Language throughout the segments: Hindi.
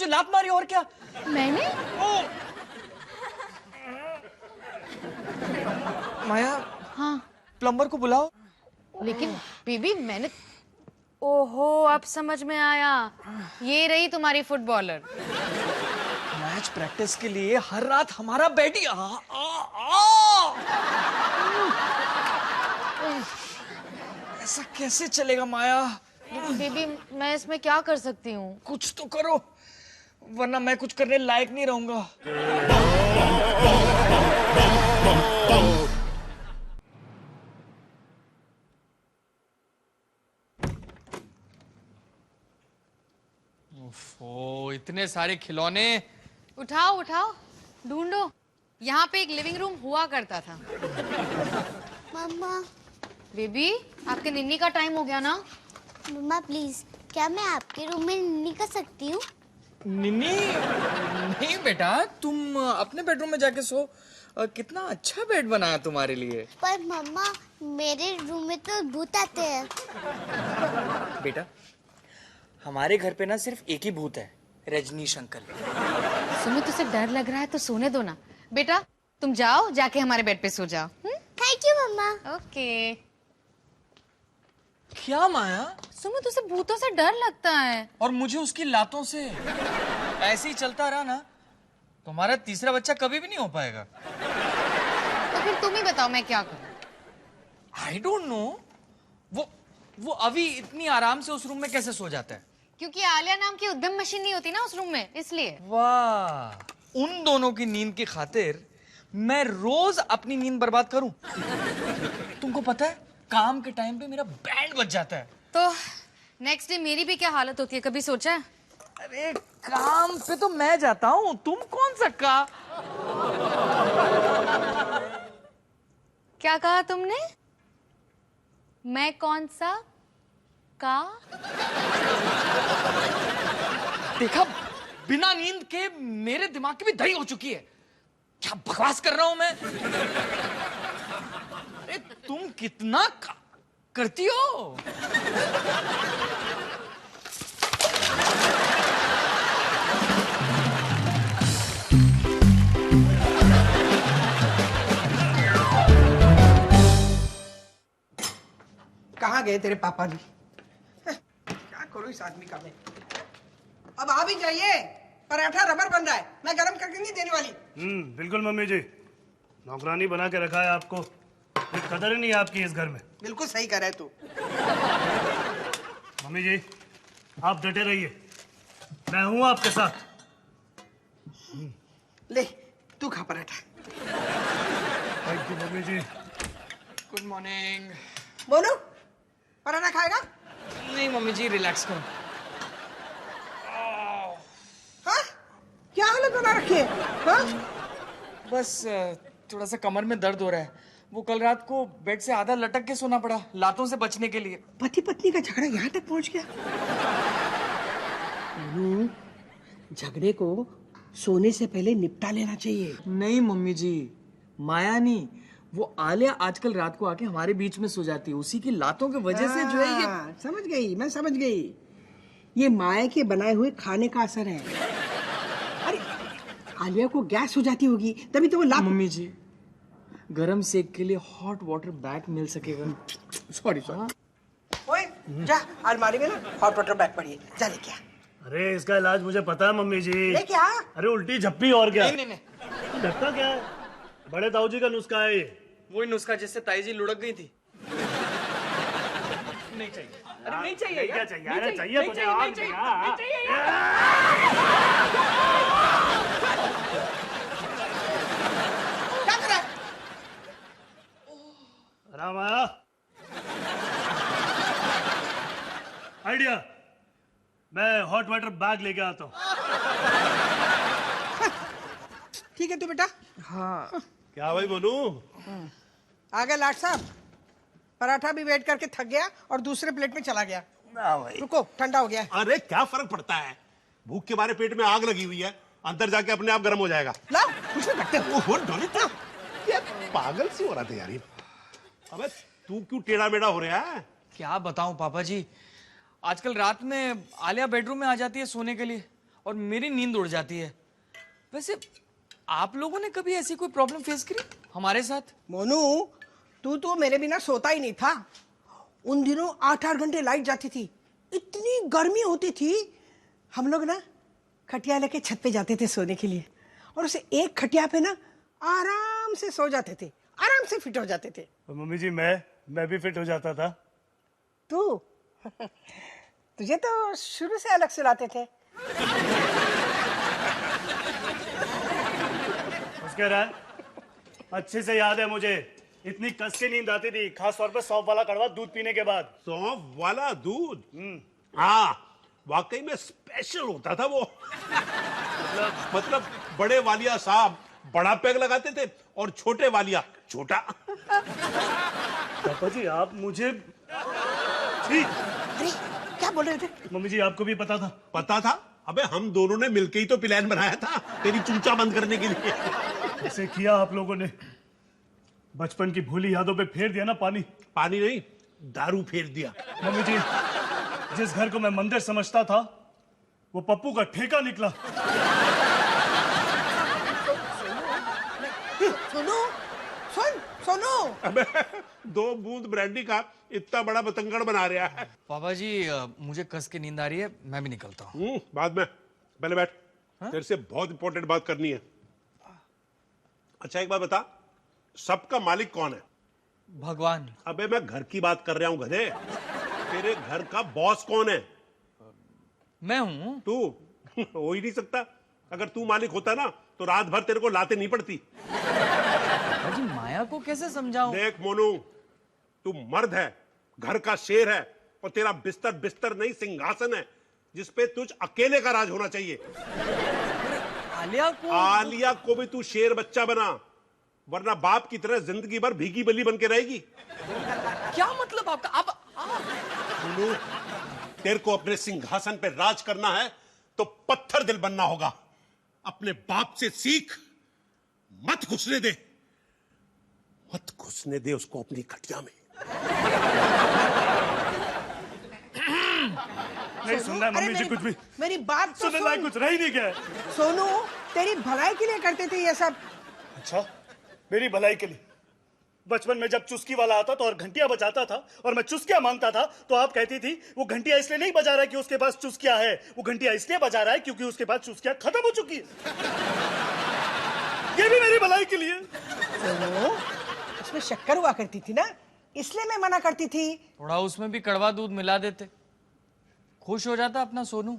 मुझे लात मारी और क्या। मैंने? माया, हाँ। प्लम्बर को बुलाओ। लेकिन बेबी मैंने, ओहो अब समझ में आया, ये रही तुम्हारी फुटबॉलर। मैच प्रैक्टिस के लिए हर रात हमारा बेड ही ऐसा कैसे चलेगा माया। बेबी मैं इसमें क्या कर सकती हूँ? कुछ तो करो, वरना मैं कुछ करने लायक नहीं रहूंगा। ओह, इतने सारे खिलौने। उठाओ उठाओ, ढूंढो। यहाँ पे एक लिविंग रूम हुआ करता था। मम्मा। बेबी आपके निन्नी का टाइम हो गया ना। मम्मा प्लीज, क्या मैं आपके रूम में निन्नी कर सकती हूँ? निन्नी नहीं बेटा, तुम अपने बेडरूम में जाके सो। कितना अच्छा बेड बनाया तुम्हारे लिए। पर मम्मा मेरे रूम में तो भूत आते हैं। बेटा हमारे घर पे ना सिर्फ एक ही भूत है, रजनीश अंकल। सुनो तुझे डर लग रहा है तो सोने दो ना। बेटा तुम जाओ, जाके हमारे बेड पे सो जाओ। थैंक यू मम्मा। ओके। क्या माया? सुनो तुझे भूतों से डर लगता है। और मुझे उसकी लातों से। ऐसे ही चलता रहा ना तो हमारा तीसरा बच्चा कभी भी नहीं हो पाएगा। तो फिर तुम ही बताओ मैं क्या करूं? I don't know. वो अभी इतनी आराम से उस रूम में कैसे सो जाता है? क्योंकि आलिया नाम की उद्यम मशीन नहीं होती ना उस रूम में, इसलिए। वाह, उन दोनों की नींद की खातिर मैं रोज अपनी नींद बर्बाद करूं? तुमको पता है काम के टाइम पे मेरा बैंड बज जाता है। तो नेक्स्ट डे मेरी भी क्या हालत होती है, कभी सोचा है? अरे काम पे तो मैं जाता हूँ, तुम कौन सा का? क्या कहा तुमने? मैं कौन सा का? देखा, बिना नींद के मेरे दिमाग की भी दही हो चुकी है। क्या बकवास कर रहा हूं मैं? अरे तुम कितना करती हो? कहाँ गए तेरे पापा जी? क्या करो इस आदमी का मैं। अब आ भी जाइए, पराठा रबर बन रहा है, मैं गरम करके नहीं देने वाली। बिल्कुल मम्मी जी, नौकरानी बना के रखा है आपको, ये कदर ही नहीं है आपकी इस घर में। बिल्कुल सही कह रहे तू। मम्मी जी आप डटे रहिए, मैं हूं आपके साथ। ले तू खा paratha. Thank you mummy ji. Good morning. बोलो, पराठा खाएगा? नहीं मम्मी जी, रिलैक्स करो। हाँ? क्या हालत बना रखी है? हाँ? बस थोड़ा सा कमर में दर्द हो रहा है। वो कल रात को बेड से आधा लटक के सोना पड़ा, लातों से बचने के लिए। पति पत्नी का झगड़ा यहाँ तक पहुँच गया। झगड़े को सोने से पहले निपटा लेना चाहिए। नहीं मम्मी जी, माया नहीं, वो आलिया आजकल रात को आके हमारे बीच में सो जाती है, उसी की लातों की वजह से जो है ये। समझ गई, मैं समझ गई। ये माया के बनाए हुए खाने का असर है। अरे आलिया को गैस हो जाती होगी, तभी तो वो लात। मम्मी जी, गरम सेक के लिए हॉट वाटर बैग मिल सकेगा? Sorry sorry. ओए जा अलमारी में ना हॉट वाटर बैग पड़ी है, जा लेके आ। अरे इसका इलाज मुझे पता है मम्मी जी। लेके आ। अरे उल्टी झप्पी और क्या? नहीं नहीं, डरता क्या है, बड़े ताऊ जी का नुस्खा है ये। वही नुस्खा जिससे ताई जी लुढ़क गई थी। नहीं चाहिए। अरे नहीं चाहिए क्या यार, चाहिए? नहीं अरे चाहिए तुझे? आग नहीं चाहिए, लगा। नहीं चाहिए यार। क्या कर रहा है? आराम आया? आइडिया, मैं हॉट वाटर बैग लेके आता हूँ। ठीक है तू बेटा। हाँ क्या भाई बोलू? आ गए लाट साहब। पराठा भी वेट करके थक गया और दूसरे प्लेट में चला गया। ना भाई। रुको, ठंडा हो गया है। अरे क्या फर्क पड़ता है, भूख के मारे पेट में आग लगी हुई है, अंदर जाके अपने आप गर्म हो जाएगा। लाओ कुछ नहीं करते। ओहो डोली था, ये पागल सी हो रहा था यार ये। अबे तू क्यों टेढ़ा मेढ़ा हो रहा है? क्या बताऊं पापा जी, आजकल रात में आलिया बेडरूम में आ जाती है सोने के लिए और मेरी नींद उड़ जाती है। वैसे आप लोगों ने कभी ऐसी कोई प्रॉब्लम फेस करी हमारे साथ? मोनू, तू तो मेरे बिना सोता ही नहीं था। उन दिनों 8-8 घंटे लाइट जाती थी, इतनी गर्मी होती थी। हम लोग ना खटिया लेके छत पे जाते थे सोने के लिए, और उसे एक खटिया पे ना आराम से सो जाते थे, आराम से फिट हो जाते थे। तो मम्मी जी मैं भी फिट हो जाता था। तू तुझे तो शुरू से अलग सुलाते थे। बस कह रहा है, अच्छे से याद है मुझे, इतनी कस के नींद आती थी, खास तौर पे सौंफ वाला कड़वा दूध पीने के बाद। सौंफ वाला दूध? हाँ, वाकई में स्पेशल होता था वो। मतलब बड़े वालिया साहब बड़ा पैग लगाते थे और छोटे वालिया छोटा। पापा जी आप मुझे ठीक। अरे क्या बोल रहे थे? मम्मी जी आपको भी पता था? पता था? अबे हम दोनों ने मिलके ही तो प्लान बनाया था तेरी चूचा बंद करने के लिए। ऐसे किया आप लोगों ने, बचपन की भूली यादों पे फेर दिया ना पानी। पानी नहीं, दारू फेर दिया। मम्मी जी, जिस घर को मैं मंदिर समझता था वो पप्पू का ठेका निकला। सोनू, अबे 2 बूंद ब्रांडी का इतना बड़ा बतंगड़ बना रहा है। पापा जी मुझे कस के नींद आ रही है, मैं भी निकलता हूँ। बाद में, पहले बैठ। तेरे से बहुत इंपॉर्टेंट बात करनी है। अच्छा एक बात बता, सबका मालिक कौन है? भगवान। अबे मैं घर की बात कर रहा हूं गधे। तेरे घर का बॉस कौन है? मैं हूँ। तू हो ही नहीं सकता। अगर तू मालिक होता ना तो रात भर तेरे को लाते नहीं पड़ती। पापा जी माया को कैसे समझाऊं? देख मोनू, तू मर्द है, घर का शेर है, और तेरा बिस्तर बिस्तर नहीं सिंहासन है जिसपे तुझ अकेले का राज होना चाहिए। आलिया को भी तू शेर बच्चा बना, वरना बाप की तरह जिंदगी भर भीगी बली बन के रहेगी। क्या मतलब आपका? आप मोनू, तेरे को अपने सिंहासन पे राज करना है तो पत्थर दिल बनना होगा। अपने बाप से सीख, मत घुसने दे, मत घुसने दे उसको अपनी खटिया में। नहीं सुनना है मम्मी जी कुछ भी। मेरी बात तो सुनने लायक कुछ रह ही नहीं गया। सोनू, तेरी भलाई के लिए करते थे ये सब। अच्छा, मेरी भलाई के लिए? बचपन में जब चुस्की वाला आता था और घंटिया बजाता था और मैं चुस्किया मांगता था तो आप कहती थी वो घंटिया इसलिए नहीं बजा रहा है कि उसके पास चुस्किया है, वो घंटिया इसलिए बजा रहा है क्योंकि उसके पास चुस्किया खत्म हो चुकी है। ये भी मेरी भलाई के लिए। सोनू, उसमें शक्कर हुआ करती थी ना, इसलिए मैं मना करती थी। थोड़ा उसमें भी कड़वा दूध मिला देते, खुश हो जाता अपना सोनू।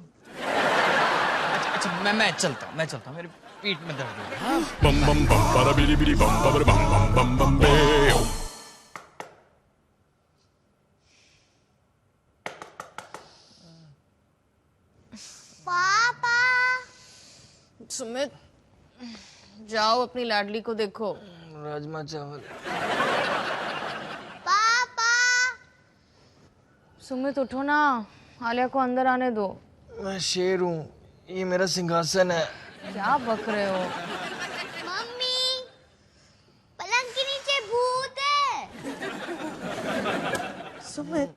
अच्छा मैं चलता हूँ, मेरे पीठ में दर्द हो रहा है। bum bum bum bada bidi bidi bum bum bum bum bum bum bam. पापा, सुमित, जाओ अपनी लाडली को देखो। राजमा चावल। पापा, सुमित उठो ना, आलिया को अंदर आने दो। मैं शेर हूँ, ये मेरा सिंहासन है। क्या बक रहे हो? मम्मी, पलंग के नीचे भूत है। सुमित,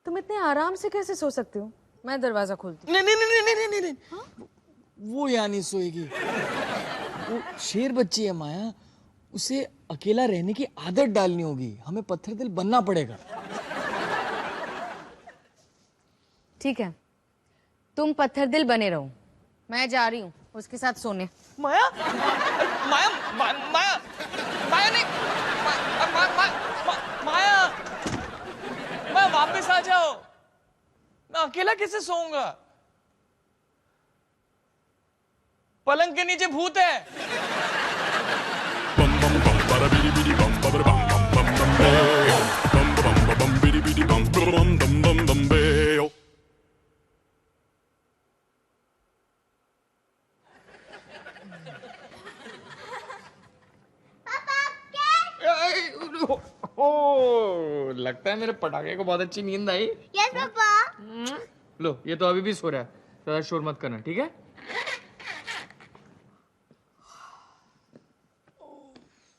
तुम इतने आराम से कैसे सो सकते हो? मैं दरवाजा खोलती नहीं नहीं नहीं नहीं नहीं नहीं, नहीं। वो यहाँ नहीं सोएगी। वो शेर बच्ची है माया, उसे अकेला रहने की आदत डालनी होगी। हमें पत्थर दिल बनना पड़ेगा। ठीक है, तुम पत्थर दिल बने रहो, मैं जा रही हूँ उसके साथ सोने। माया माया माया माया माया नहीं माया माया वापस आ जाओ। मैं अकेला कैसे सोऊंगा? पलंग के नीचे भूत है। Bum bum bum bada bidi bidi bum bum bum bum bum bam. Bum bum bum bidi bidi bum bum bum bum bum bam. ओ, लगता है मेरे पटाखे को बहुत अच्छी नींद आई। Yes papa. लो, ये तो अभी भी सो रहा है, ज्यादा शोर मत करना, ठीक है?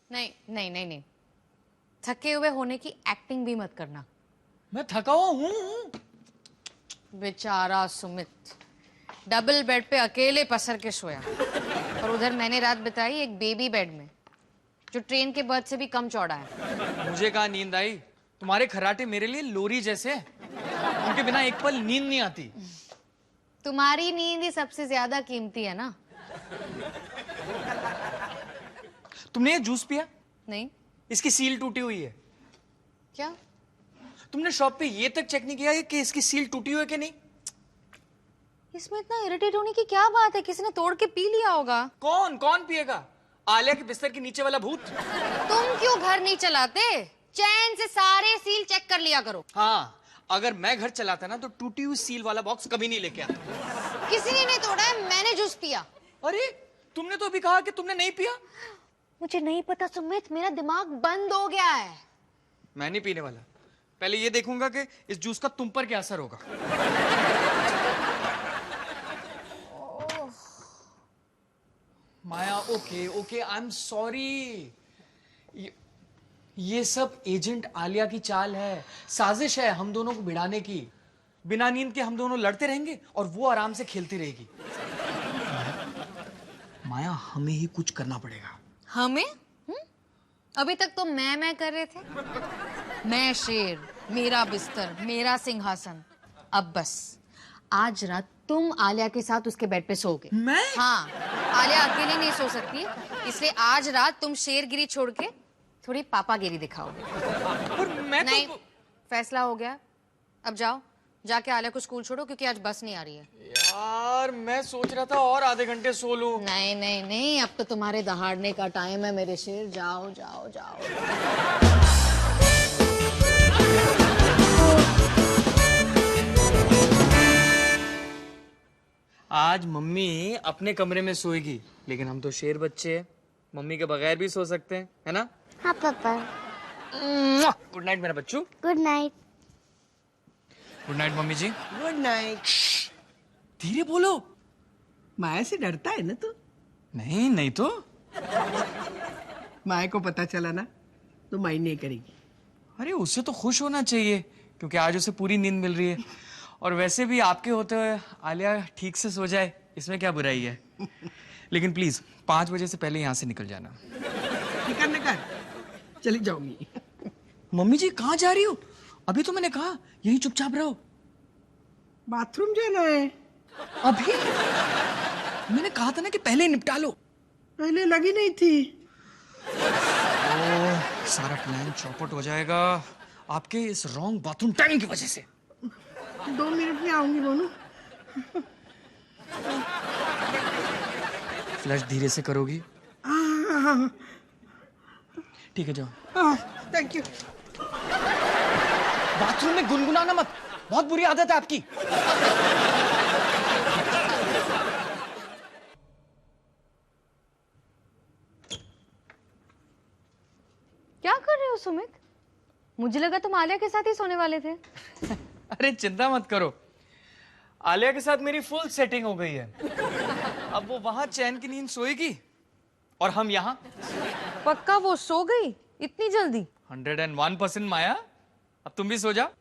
नहीं नहीं नहीं नहीं, थके हुए होने की एक्टिंग भी मत करना। मैं थका हुआ हूँ। बेचारा सुमित, डबल बेड पे अकेले पसर के सोया, और उधर मैंने रात बिताई एक बेबी बेड में जो ट्रेन के बर्थ से भी कम चौड़ा है। मुझे कहाँ नींद आई, तुम्हारे खराटे मेरे लिए लोरी जैसे हैं। उनके बिना एक पल नींद नहीं आती। तुम्हारी नींद ही सबसे ज्यादा कीमती है ना। तुमने ये जूस पिया? नहीं। इसकी सील टूटी हुई है। क्या? तुमने शॉप पे ये तक चेक नहीं किया कि इसकी सील टूटी हुई है कि नहीं? इसमें इतना इरिटेट होने की क्या बात है, किसी ने तोड़ के पी लिया होगा। कौन कौन पिएगा? आलिया के बिस्तर के नीचे वाला भूत। तुम क्यों घर नहीं चलाते? चैन से सारे सील चेक कर लिया करो। हाँ, अगर मैं घर चलाता ना तो टूटी हुई सील वाला बॉक्स कभी नहीं लेके आता। किसी ने नहीं तोड़ा है, मैंने जूस पिया। अरे तुमने तो अभी कहा कि तुमने नहीं पिया। मुझे नहीं पता सुमित, मेरा दिमाग बंद हो गया है। मैं नहीं पीने वाला। पहले ये देखूंगा कि इस जूस का तुम पर क्या असर होगा। Maya, okay okay, I am sorry. ये सब एजेंट आलिया की चाल है, साजिश है हम दोनों को भिड़ाने की। बिना नींद के हम दोनों लड़ते रहेंगे और वो आराम से खेलती रहेगी। माया, हमें ही कुछ करना पड़ेगा। हमें? अभी तक तो मैं कर रहे थे। मैं शेर, मेरा बिस्तर, मेरा सिंहासन। अब बस आज रात तुम आलिया के साथ उसके बेड पे सोओगे। मैं? हाँ, आलिया अकेली नहीं सो सकती, इसलिए आज रात तुम शेरगिरी छोड़ के थोड़ी पापागिरी दिखाओगे। पर मैं नहीं, तो... फैसला हो गया। अब जाओ, जाके आलिया को स्कूल छोड़ो क्योंकि आज बस नहीं आ रही है। यार मैं सोच रहा था और आधे घंटे सो लूं। नहीं नहीं नहीं, अब तो तुम्हारे दहाड़ने का टाइम है मेरे शेर। जाओ जाओ जाओ। आज मम्मी अपने कमरे में सोएगी, लेकिन हम तो शेर बच्चे हैं, मम्मी के बगैर भी सो सकते हैं, है ना? हाँ पापा। गुड नाइट मेरा बच्चू। Good night. Good night mummy जी। Good night. धीरे बोलो। माया से डरता है ना तू? नहीं नहीं तो। माया को पता चला ना तो माइंड नहीं करेगी। अरे उससे तो खुश होना चाहिए क्योंकि आज उसे पूरी नींद मिल रही है, और वैसे भी आपके होते हुए आलिया ठीक से सो जाए इसमें क्या बुराई है। लेकिन प्लीज 5 बजे से पहले यहाँ से निकल जाना। फिकर न कर, चली जाऊंगी। मम्मी जी कहाँ जा रही हो? अभी तो मैंने कहा यहीं चुपचाप रहो। बाथरूम जाना है। अभी मैंने कहा था ना कि पहले ही निपटा लो। पहले लगी नहीं थी। सारा प्लान चौपट हो जाएगा आपके इस रॉन्ग बाथरूम टाइम की वजह से। 2 मिनट में आऊंगी बोनू। फ्लश धीरे से करोगी? ठीक है जाओ। Thank you. बाथरूम में गुनगुनाना मत, बहुत बुरी आदत है आपकी। क्या कर रहे हो सुमित? मुझे लगा तुम आलिया के साथ ही सोने वाले थे। अरे चिंता मत करो, आलिया के साथ मेरी फुल सेटिंग हो गई है। अब वो वहां चैन की नींद सोएगी और हम यहाँ। पक्का वो सो गई इतनी जल्दी? 101% माया, अब तुम भी सो जाओ।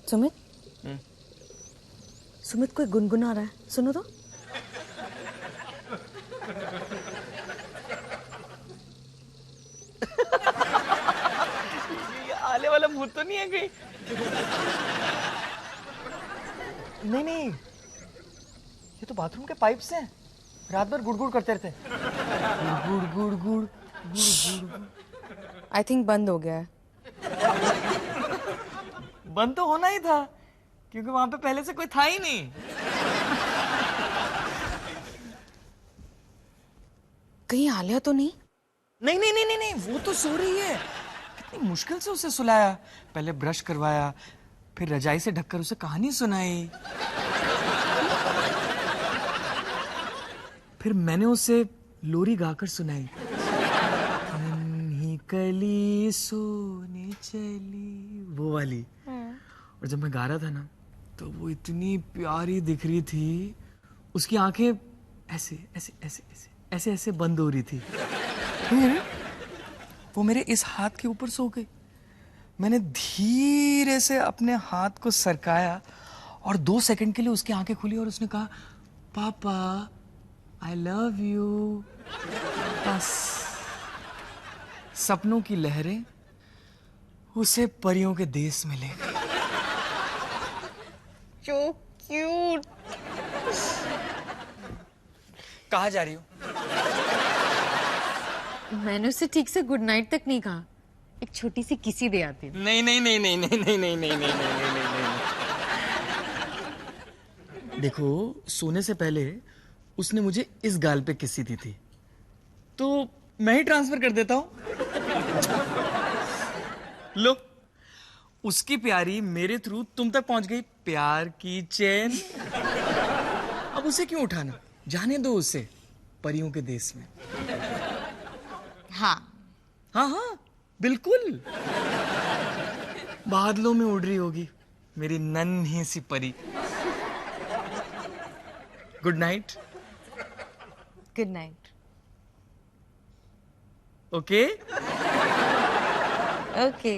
सुमित, सुमित कोई गुनगुना रहा है, सुनो तो। ये आले वाला भूत तो नहीं है कहीं? नहीं नहीं, ये तो बाथरूम के पाइप्स हैं, रात भर गुड़गुड़ करते रहते हैं। गुड़ गुड़ गुड़ गुड़ गुड़। आई थिंक बंद हो गया है। बंद तो होना ही था क्योंकि वहां पे पहले से कोई था ही नहीं। कहीं आलिया तो नहीं? नहीं नहीं नहीं नहीं नहीं, वो तो सो रही है। कितनी मुश्किल से उसे सुलाया, पहले ब्रश करवाया, फिर रजाई से ढककर उसे कहानी सुनाई, फिर मैंने उसे लोरी गाकर सुनाई। नन्ही कली सोने चली, वो वाली। और जब मैं गा रहा था ना तो वो इतनी प्यारी दिख रही थी, उसकी आंखें ऐसे ऐसे ऐसे ऐसे ऐसे ऐसे बंद हो रही थी। फिर वो मेरे इस हाथ के ऊपर सो गई। मैंने धीरे से अपने हाथ को सरकाया और 2 सेकंड के लिए उसकी आंखें खुली और उसने कहा, पापा आई लव यू। बस सपनों की लहरें उसे परियों के देश में ले गई। So cute. कहाँ जा रही हो? मैंने उसे ठीक से गुड नाइट तक नहीं कहा, एक छोटी सी किसी दे आती हूँ। नहीं नहीं नहीं नहीं नहीं नहीं नहीं नहीं नहीं नहीं नहीं नहीं। देखो, सोने से पहले उसने मुझे इस गाल पे किसी दी थी, तो मैं ही ट्रांसफर कर देता हूं। लो, उसकी प्यारी मेरे थ्रू तुम तक पहुंच गई, प्यार की चैन। अब उसे क्यों उठाना, जाने दो उसे परियों के देश में। हाँ हाँ हाँ बिल्कुल, बादलों में उड़ रही होगी मेरी नन्ही सी परी। Good night. Good night. Okay okay.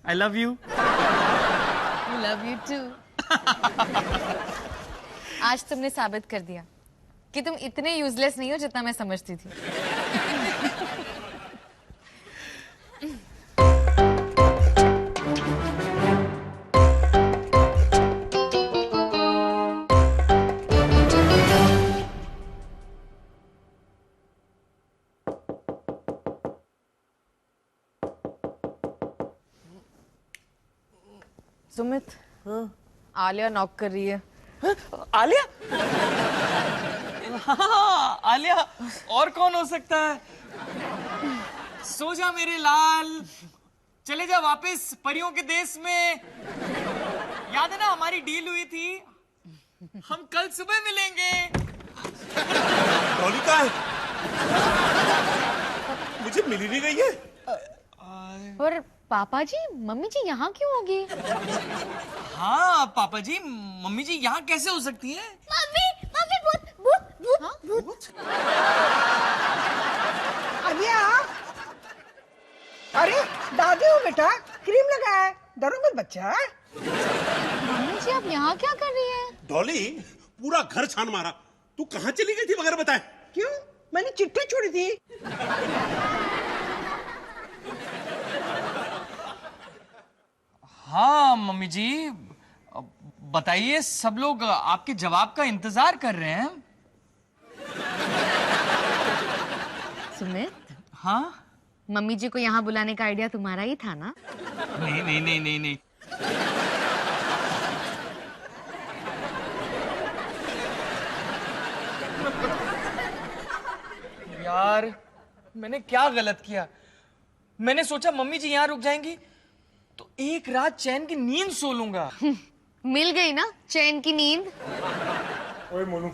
I love you. Love you too. आज तुमने साबित कर दिया कि तुम इतने यूजलेस नहीं हो जितना मैं समझती थी। सुमित, आलिया नॉक कर रही है। आलिया? हाँ, आलिया और कौन हो सकता है? सो जा मेरे लाल, चले जा वापस परियों के देश में। याद है ना हमारी डील हुई थी, हम कल सुबह मिलेंगे। डॉली कहाँ है? मुझे मिल ही नहीं रही है। और पापा जी, मम्मी जी यहाँ क्यों होगी? हाँ पापा जी, मम्मी जी यहाँ कैसे हो सकती है? मम्मी मम्मी भूत भूत भूत भूत। आलिया, अरे दादी हो बेटा, क्रीम लगाया है, डरो मत बच्चा। मम्मी जी आप यहाँ क्या कर रही हैं? डॉली, पूरा घर छान मारा, तू कहाँ चली गई थी बगैर बताए? क्यों? मैंने चिट्ठी छोड़ी थी। हाँ मम्मी जी, बताइए, सब लोग आपके जवाब का इंतजार कर रहे हैं। सुमित, हाँ? मम्मी जी को यहाँ बुलाने का आइडिया तुम्हारा ही था ना? नहीं नहीं नहीं नहीं नहीं। यार, मैंने क्या गलत किया? मैंने सोचा मम्मी जी यहाँ रुक जाएंगी तो एक रात चैन की नींद सो लूंगा। मिल गई ना चैन की नींद। ओए मोनू,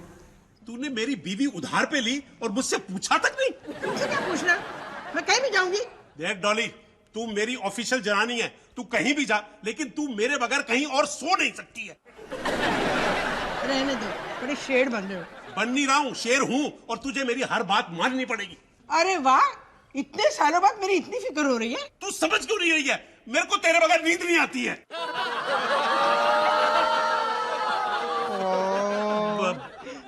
तूने मेरी बीवी उधार पे ली और मुझसे पूछा तक नहीं? मुझसे क्या पूछना, मैं कहीं भी जाऊंगी। देख डॉली, तू मेरी ऑफिशियल जनानी है, तू कहीं भी जा, लेकिन तू मेरे बगैर कहीं और सो नहीं सकती है। रहने दो, बड़े शेर बन रहे हो। बन नहीं रहा हूँ, शेर हूँ, और तुझे मेरी हर बात माननी पड़ेगी। अरे वाह, इतने सालों बाद मेरी इतनी फिक्र हो रही है। तू समझ क्यों नहीं रही है? मेरे को तेरे बगैर नींद नहीं आती है।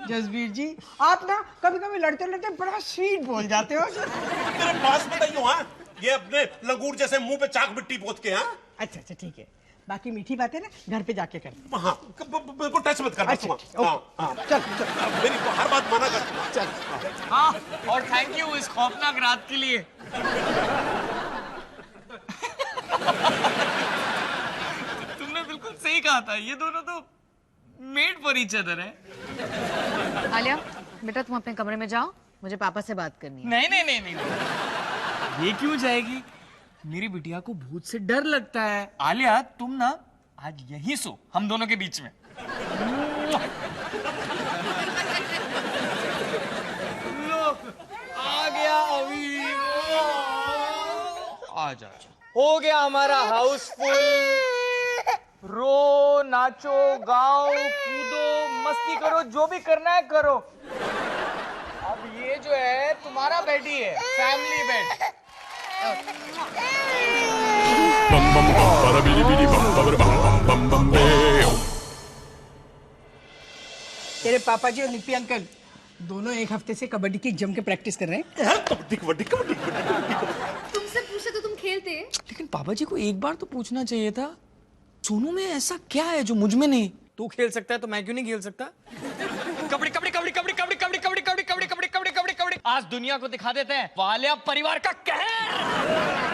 जसबीर जी, आप ना कभी कभी लड़ते लड़ते बड़ा स्वीट बोल जाते हो। तेरे पास बताइयो, हाँ, ये अपने लंगूर जैसे मुंह पे चाक मिट्टी पोत के। हाँ अच्छा अच्छा ठीक है, बाकी मीठी बातें ना घर पे जाके करते। हाँ, बिल्कुल टच मत करना। अच्छा, तू। हाँ, हाँ। चल चल मेरी तो हर बात माना कर। चल। हाँ, और थैंक यू इस खौफनाक रात के लिए। तुमने बिल्कुल सही कहा था, ये दोनों तो मेड फॉर ईच अदर है। आलिया, बेटा तुम अपने कमरे में जाओ, मुझे पापा से बात करनी है। नहीं नहीं नहीं नहीं, ये क्यों जाएगी? मेरी बिटिया को भूत से डर लगता है। आलिया, तुम ना आज यहीं सो, हम दोनों के बीच में। आ जा हो गया हमारा हाउसफुल। रो, नाचो, गाओ, कूदो, मस्ती करो, जो भी करना है करो। अब ये जो है तुम्हारा बेड ही है, family bed. Bum bum bum, bada bidi bidi bum, bada bum bum bum bum bam. तेरे पापा जी और लिपि अंकल दोनों एक हफ्ते से कबड्डी की जम के प्रैक्टिस कर रहे हैं। कबड्डी कबड्डी कबड्डी कबड्डी। तुमसे पूछे तो तुम खेलते। लेकिन पापा जी को एक बार तो पूछना चाहिए था, सोनू में ऐसा क्या है जो मुझ में नहीं? तू खेल सकता है तो मैं क्यों नहीं खेल सकता? कबड्डी कबड्डी कबड्डी कबड्डी कबड्डी कबड्डी कबड्डी कबड्डी कबड्डी कबड्डी कबड्डी कबड्डी। आज दुनिया को दिखा देते हैं वालिया परिवार का कहर।